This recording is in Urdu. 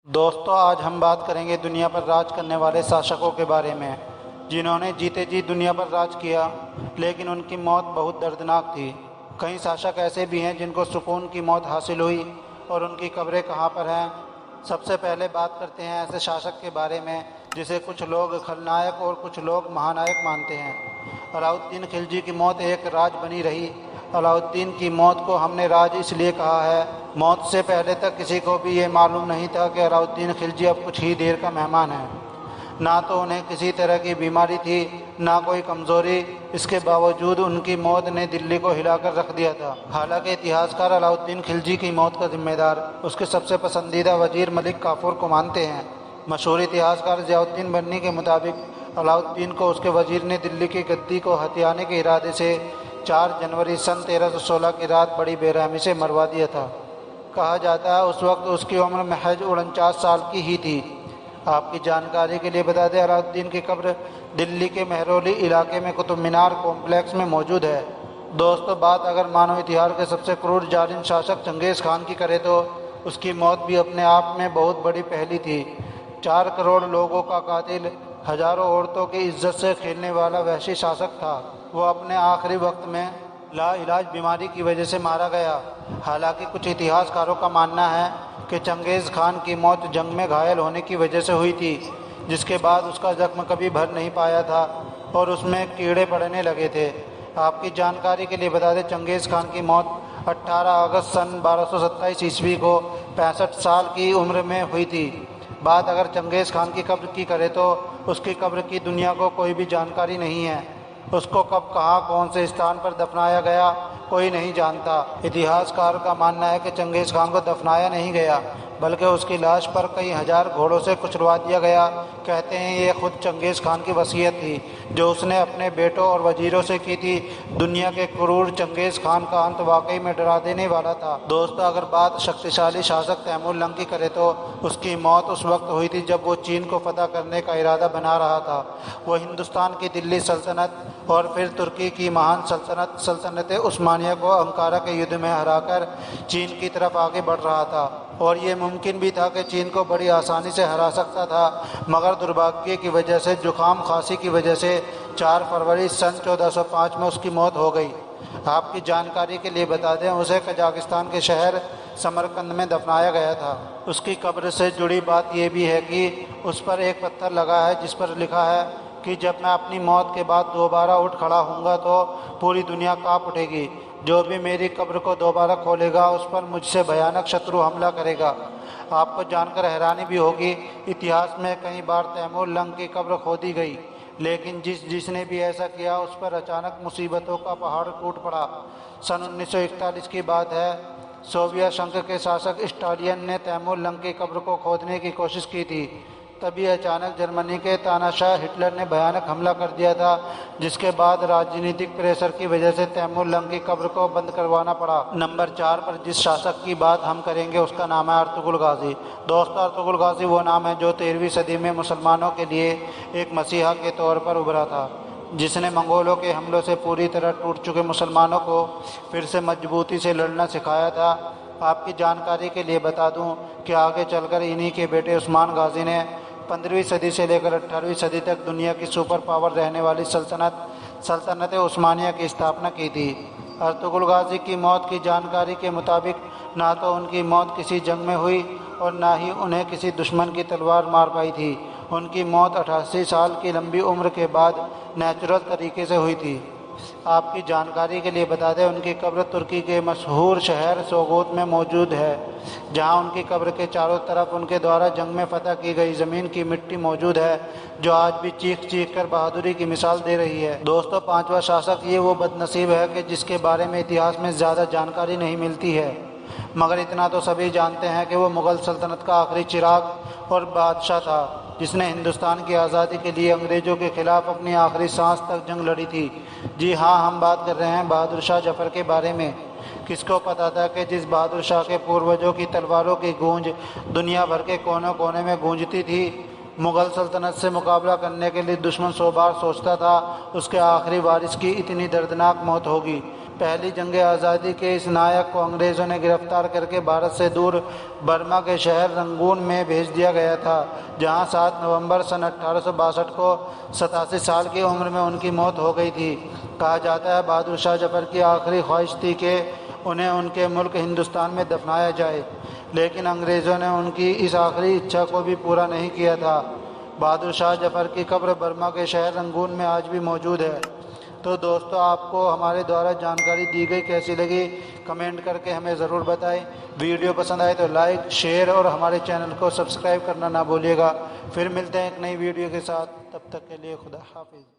دوستو آج ہم بات کریں گے دنیا پر راج کرنے والے شاشکوں کے بارے میں جنہوں نے جیتے جی دنیا پر راج کیا، لیکن ان کی موت بہت دردناک تھی۔ کئی شاشک ایسے بھی ہیں جن کو سکون کی موت حاصل ہوئی، اور ان کی قبریں کہاں پر ہیں؟ سب سے پہلے بات کرتے ہیں ایسے شاشک کے بارے میں جسے کچھ لوگ خلنائک اور کچھ لوگ مہانائک مانتے ہیں۔ علاؤالدین خلجی کی موت ایک راج بنی رہی۔ علاؤالدین کی موت کو ہم نے راج اس لیے کہا ہے، موت سے پہلے تک کسی کو بھی یہ معلوم نہیں تھا کہ علاؤالدین خلجی اب کچھ ہی دیر کا مہمان ہے۔ نہ تو انہیں کسی طرح کی بیماری تھی، نہ کوئی کمزوری، اس کے باوجود ان کی موت نے دلی کو ہلا کر رکھ دیا تھا۔ حالانکہ اتہاسکار علاؤالدین خلجی کی موت کا ذمہ دار اس کے سب سے پسندیدہ وزیر ملک کافور کو مانتے ہیں۔ مشہور اتہاسکار ضیاء الدین برنی کے مطابق علاؤالدین کو اس کے وزیر نے دلی کی گدی کو ہتھیانے کے ارادے سے 4 جنوری سن 1316 کی رات بڑی بے رحمی سے مروا دیا تھا۔ کہا جاتا ہے اس وقت اس کی عمر محض 49 سال کی ہی تھی۔ آپ کی جانکاری کے لیے بتا دیں، علاؤالدین کی قبر دلی کے مہرولی علاقے میں قطب مینار کمپلیکس میں موجود ہے۔ دوستو بات اگر مانو اتہاس کے سب سے کرور ظالم شاشک چنگیز خان کی کرے تو اس کی موت بھی اپنے آپ میں بہت بڑی پہلی تھی۔ 4 کروڑ لوگوں کا قاتل، ہزاروں عورتوں کی عزت سے کھیلنے والا وحشی شاشک تھا۔ وہ اپنے آخری وقت میں لا علاج بیماری کی وجہ سے مارا گیا۔ حالانکہ کچھ اتہاسکاروں کا ماننا ہے کہ چنگیز خان کی موت جنگ میں گھائل ہونے کی وجہ سے ہوئی تھی، جس کے بعد اس کا زخم کبھی بھر نہیں پایا تھا اور اس میں کیڑے پڑنے لگے تھے۔ آپ کی جانکاری کے لیے بتا دیں، چنگیز خان کی موت 18 اگست سن 1227 عیسوی کو 65 سال کی عمر میں ہوئی تھی۔ بات اگر چنگیز خان کی قبر کی کرے تو اس کی قبر کی دنیا کو کوئی بھی جانکاری نہیں ہے۔ اس کو کب، کہاں، کون سے استان پر دفنایا گیا کوئی نہیں جانتا۔ اتہاسکار کا ماننا ہے کہ چنگیز خان کو دفنایا نہیں گیا بلکہ اس کی لاش پر کئی ہزار گھوڑوں سے کچلوا دیا گیا۔ کہتے ہیں یہ خود چنگیز خان کی وصیت تھی جو اس نے اپنے بیٹوں اور وزیروں سے کی تھی۔ دنیا کے کرور چنگیز خان کا انت واقعی میں ڈرا دینے والا تھا۔ دوستو اگر بات شکتیشالی شاشک تیمور لنگ کی کرے تو اس کی موت اس وقت ہوئی تھی جب وہ چین کو فتح کرنے کا ارادہ بنا رہا تھا۔ وہ ہندوستان کی دلی سلطنت اور پھر ترکی کی مہان سلطنت عثمانیہ کو انکارا کے یدھ میں ہرا کر چین کی طرف آگے بڑھ رہا تھا، اور یہ ممکن بھی تھا کہ چین کو بڑی آسانی سے ہرا سکتا تھا، مگر دربھاگیہ کی وجہ سے، زکام کھانسی کی وجہ سے 4 فروری سن 1405 میں اس کی موت ہو گئی۔ آپ کی جانکاری کے لیے بتا دیں، اسے قزاقستان کے شہر سمرقند میں دفنایا گیا تھا۔ اس کی قبر سے جڑی بات یہ بھی ہے کہ اس پر ایک پتھر لگا ہے جس پر لکھا ہے کہ جب میں اپنی موت کے بعد دوبارہ اٹھ کھڑا ہوں گا تو پوری دنیا کانپ اٹھے گی۔ جو بھی میری قبر کو دوبارہ کھولے گا اس پر مجھ سے بھیانک شترو حملہ کرے گا۔ آپ کو جان کر حیرانی بھی ہوگی، اتہاس میں کئی بار تیمور لنگ کی قبر کھودی گئی، لیکن جس نے بھی ایسا کیا اس پر اچانک مصیبتوں کا پہاڑ ٹوٹ پڑا۔ سن 1941 کی بات ہے، سوویت سنگھ کے شاشک اسٹالین نے تیمور لنگ کی قبر کو کھودنے کی کوشش کی تھی۔ تبھی اچانک جرمنی کے تاناشاہ ہٹلر نے بھیانک حملہ کر دیا تھا، جس کے بعد راجنیتک پریشر کی وجہ سے تیمور لنگ کی قبر کو بند کروانا پڑا۔ نمبر 4 پر جس شاشک کی بات ہم کریں گے اس کا نام ہے ارطغرل غازی۔ دوستو ارطغرل غازی وہ نام ہے جو 13ویں صدی میں مسلمانوں کے لیے ایک مسیحا کے طور پر ابھرا تھا، جس نے منگولوں کے حملوں سے پوری طرح ٹوٹ چکے مسلمانوں کو پھر سے مضبوطی سے لڑنا سکھایا تھا۔ آپ کی جانکاری کے لیے بتا دوں کہ آگے چل کر انہی کے بیٹے عثمان غازی نے 15ویں صدی سے لے کر 18ویں صدی تک دنیا کی سپر پاور رہنے والی سلطنت عثمانیہ کی استھاپنا کی تھی۔ ارطغرل غازی کی موت کی جانکاری کے مطابق نہ تو ان کی موت کسی جنگ میں ہوئی اور نہ ہی انہیں کسی دشمن کی تلوار مار پائی تھی۔ ان کی موت 88 سال کی لمبی عمر کے بعد نیچرل طریقے سے ہوئی تھی۔ آپ کی جانکاری کے لیے بتا دیں، ان کی قبر ترکی کے مشہور شہر سوگوت میں موجود ہے، جہاں ان کی قبر کے چاروں طرف ان کے دوارا جنگ میں فتح کی گئی زمین کی مٹی موجود ہے، جو آج بھی چیخ چیخ کر بہادری کی مثال دے رہی ہے۔ دوستو 5واں شاشک یہ وہ بد نصیب ہے کہ جس کے بارے میں اتہاس میں زیادہ جانکاری نہیں ملتی ہے، مگر اتنا تو سبھی جانتے ہیں کہ وہ مغل سلطنت کا آخری چراغ اور بادشاہ تھا، جس نے ہندوستان کی آزادی کے لیے انگریزوں کے خلاف اپنی آخری سانس تک جنگ لڑی تھی۔ جی ہاں، ہم بات کر رہے ہیں بہادر شاہ ظفر کے بارے میں۔ کس کو پتا تھا کہ جس بہادر شاہ کے پوروجوں کی تلواروں کی گونج دنیا بھر کے کونے کونے میں گونجتی تھی۔ مغل سلطنت سے مقابلہ کرنے کے لیے دشمن 100 بار سوچتا تھا اس کے آخری وارث کی اتنی دردناک موت ہوگی، پہلی جنگ آزادی کے اس نائک کو انگریزوں نے گرفتار کر کے بھارت سے دور برما کے شہر رنگون میں بھیج دیا گیا تھا، جہاں 7 نومبر سن 1862 کو 87 سال کی عمر میں ان کی موت ہو گئی تھی۔ کہا جاتا ہے بہادر شاہ ظفر کی آخری خواہش تھی کہ انہیں ان کے ملک ہندوستان میں دفنایا جائے، لیکن انگریزوں نے ان کی اس آخری اچھا کو بھی پورا نہیں کیا تھا۔ بہادر شاہ ظفر کی قبر برما کے شہر رنگون میں آج بھی موجود ہے۔ تو دوستو، آپ کو ہمارے دوارا جانکاری دی گئی کیسی لگی کمنٹ کر کے ہمیں ضرور بتائیں۔ ویڈیو پسند آئے تو لائک، شیئر اور ہمارے چینل کو سبسکرائب کرنا نہ بھولیے گا۔ پھر ملتے ہیں ایک نئی ویڈیو کے ساتھ، تب تک کے لیے خدا حافظ۔